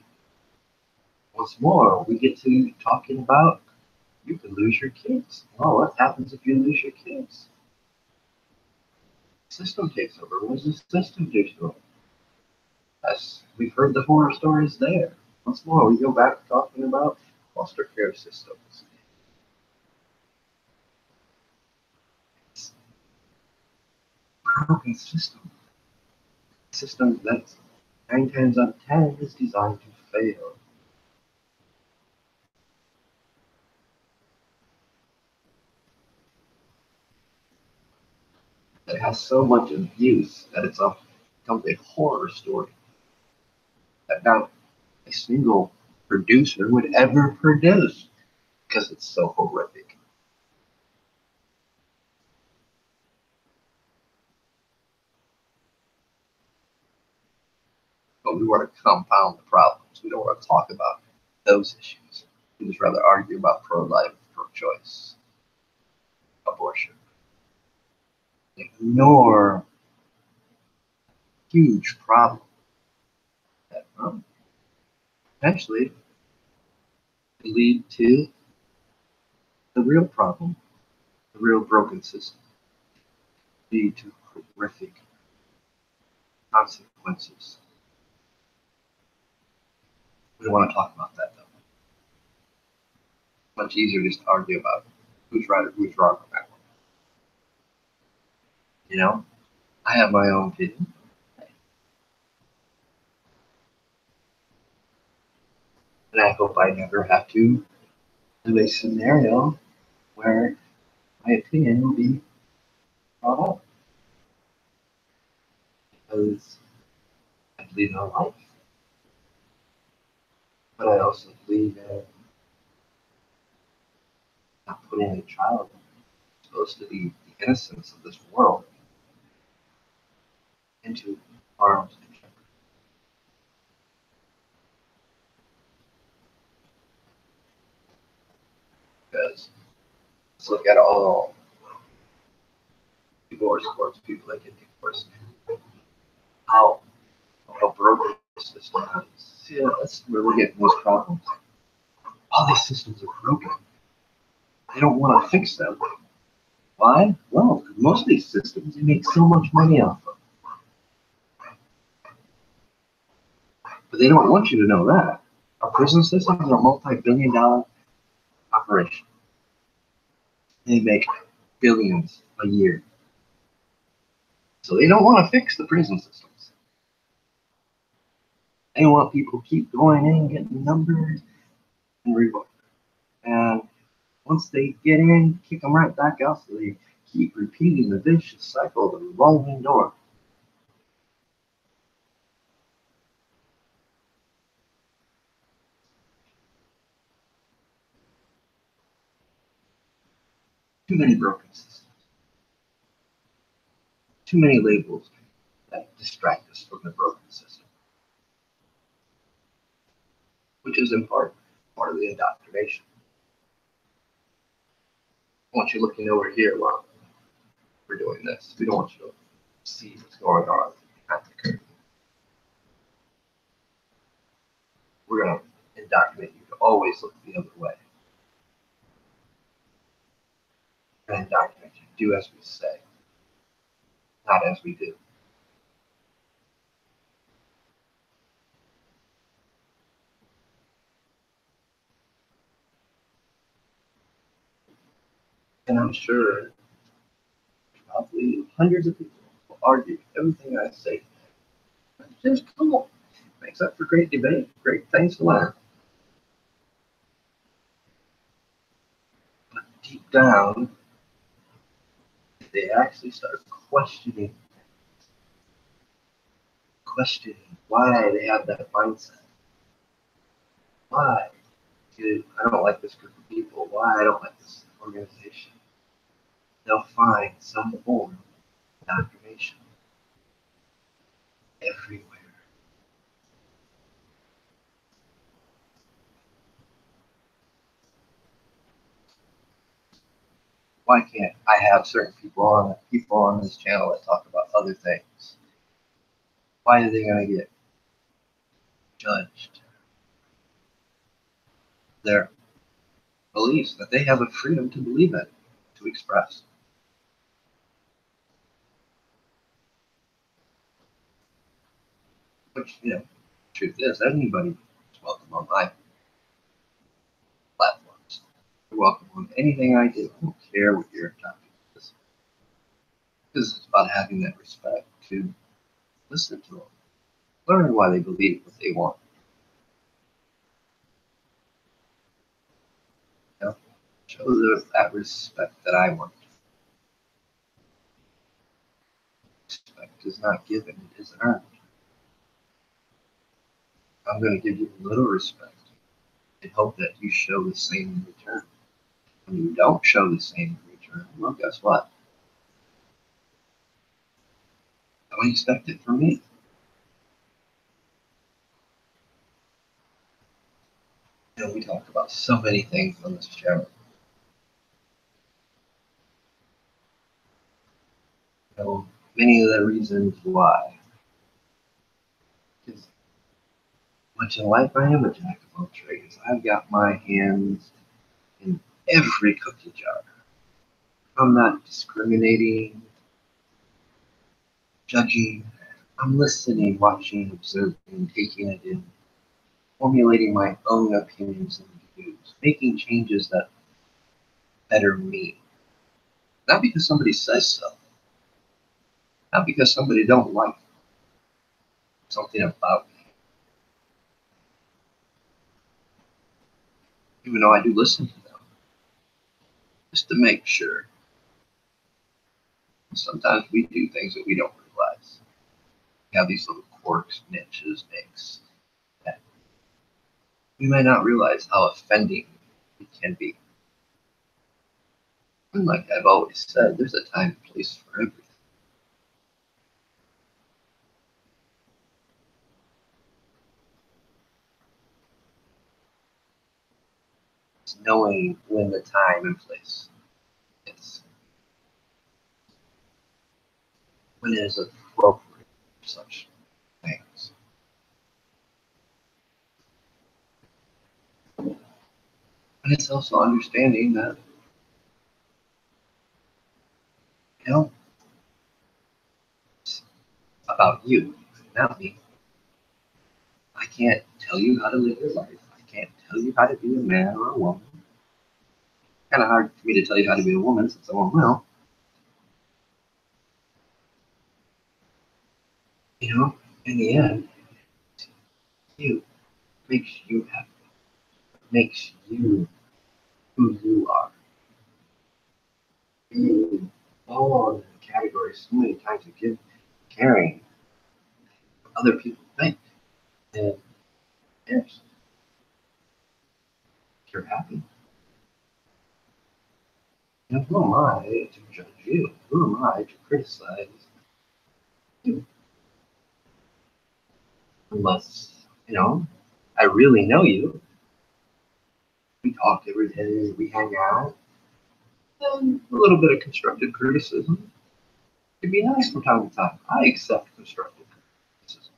Once more, we get to talking about you can lose your kids. Well, what happens if you lose your kids? The system takes over. What does the system do to them? As we've heard the horror stories there. Once more, we go back to talking about foster care systems. It's a broken system. A system that 9 times out of 10 is designed to fail. It has so much abuse that it's becomes a horror story that not a single producer would ever produce because it's so horrific. But we want to compound the problems. We don't want to talk about those issues. We just rather argue about pro-life, pro-choice, abortion. Ignore huge problem that potentially lead to the real problem, the real broken system, lead to horrific consequences. We don't want to talk about that, though. Much easier just to argue about who's right or who's wrong on that one. You know, I have my own opinion. And I hope I never have to do a scenario where my opinion will be brought up. Because I believe in life. But I also believe in not putting a child who's supposed to be the innocence of this world into harm's way. Because let's look at all divorce courts, people that get divorced, how broken the system is. See, that's where we're getting those problems. All these systems are broken. They don't want to fix them. Why? Well, most of these systems, they make so much money off of. But they don't want you to know that. Our prison systems are multi-billion-dollar operation. They make billions a year. So they don't want to fix the prison systems. They want people to keep going in, getting numbers, and reward. And once they get in, kick them right back out, so they keep repeating the vicious cycle of the revolving door. Too many broken systems. Too many labels that distract us from the broken system, which is in part of the indoctrination. I want you looking over here while we're doing this. We don't want you to see what's going on at the curtain. We're going to indoctrinate you to always look the other way. And indoctrinate you to do as we say, not as we do. And I'm sure probably hundreds of people will argue everything I say. It's just cool. Makes up for great debate, great things to learn. But deep down, they actually start questioning why they have that mindset. Why? Dude, I don't like this group of people. Why I don't like this organization. They'll find some form of indoctrination everywhere. Why can't I have certain people on this channel that talk about other things? Why are they going to get judged? Their beliefs that they have a freedom to believe in, to express. Which, truth is, anybody is welcome on my platforms. You're welcome on anything I do. I don't care what your topic is. Because it's about having that respect to listen to them. Learn why they believe what they want. Show that respect that I want. Respect is not given, it is earned. I'm going to give you a little respect and hope that you show the same in return. When you don't show the same in return, well, guess what? Don't expect it from me. We talk about so many things on this channel. Many of the reasons why. Because much in life, I am a jack of all trades. I've got my hands in every cookie jar. I'm not discriminating, judging. I'm listening, watching, observing, taking it in. formulating my own opinions and views, making changes that better me. Not because somebody says so, not because somebody don't like something about me, even though I do listen to them, just to make sure. Sometimes we do things that we don't realize. We have these little quirks, niches, nicks that we may not realize how offending it can be. And like I've always said, there's a time and place for everything. It's knowing when the time and place is, when it is appropriate for such things. And it's also understanding that, you know, it's about you, not me. I can't tell you how to live your life. I can't tell you how to be a man or a woman. Kind of hard for me to tell you how to be a woman since I won't know. You know, in the end, you makes you happy, makes you who you are. You fall into the category so many times of caring what other people think. And yes, if you're happy, you know, who am I to judge you? Who am I to criticize you? Unless, you know, I really know you. We talk every day, we hang out, and a little bit of constructive criticism can be nice from time to time. I accept constructive criticism.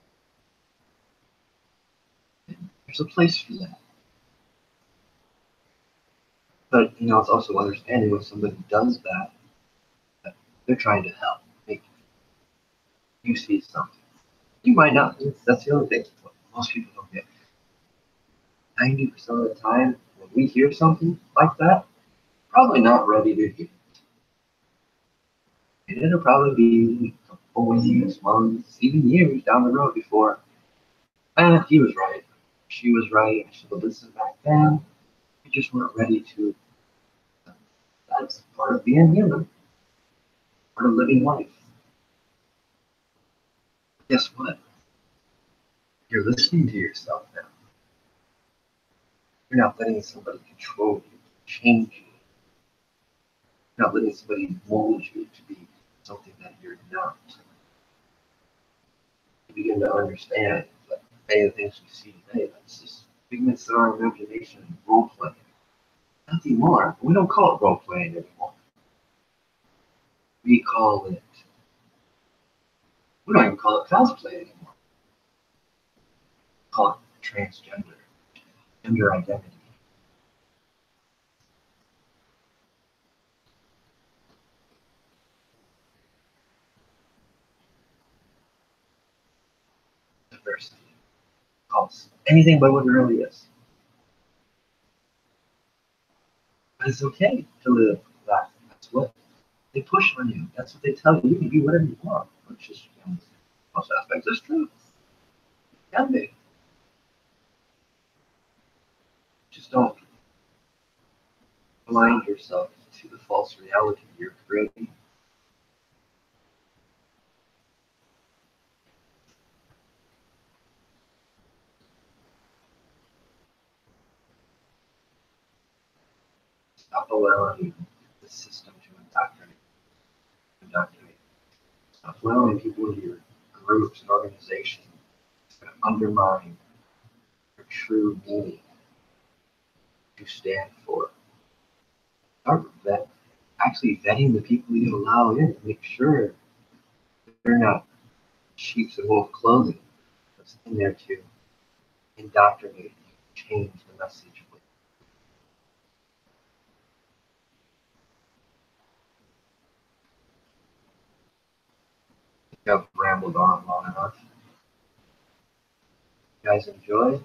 There's a place for that. But, you know, it's also understanding when somebody does that, that they're trying to help, make you see something. You might not. That's the other thing. What most people don't get. 90% of the time, when we hear something like that, probably not ready to hear. And it'll probably be a couple weeks, months, even years down the road before, he was right. She was right. I should have listened back then. We just weren't ready to. That's part of being human, part of living life. Guess what? You're listening to yourself now. You're not letting somebody control you, change you. You're not letting somebody mold you to be something that you're not. You begin to understand that many of the things we see today, that's just figments of our imagination and role playing. Nothing more. We don't call it role playing anymore. We call it, we don't even call it cosplay anymore. We call it transgender, gender identity. Diversity. Calls anything but what it really is. But it's okay to live that. That's what they push on you. That's what they tell you. You can be whatever you want, which is, you know, most aspects is true. Can be. Just don't blind yourself to the false reality you're creating. Stop allowing the system to indoctrinate. Stop allowing people in your groups and organizations to undermine your true meaning to stand for. Start actually vetting the people you allow in to make sure they're not sheep's and wolf clothing that's in there to indoctrinate, change the message. I've rambled on long enough. You guys enjoy?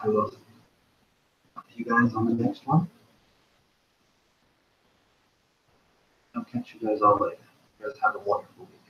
I will talk to you guys on the next one. I'll catch you guys all later. You guys have a wonderful week.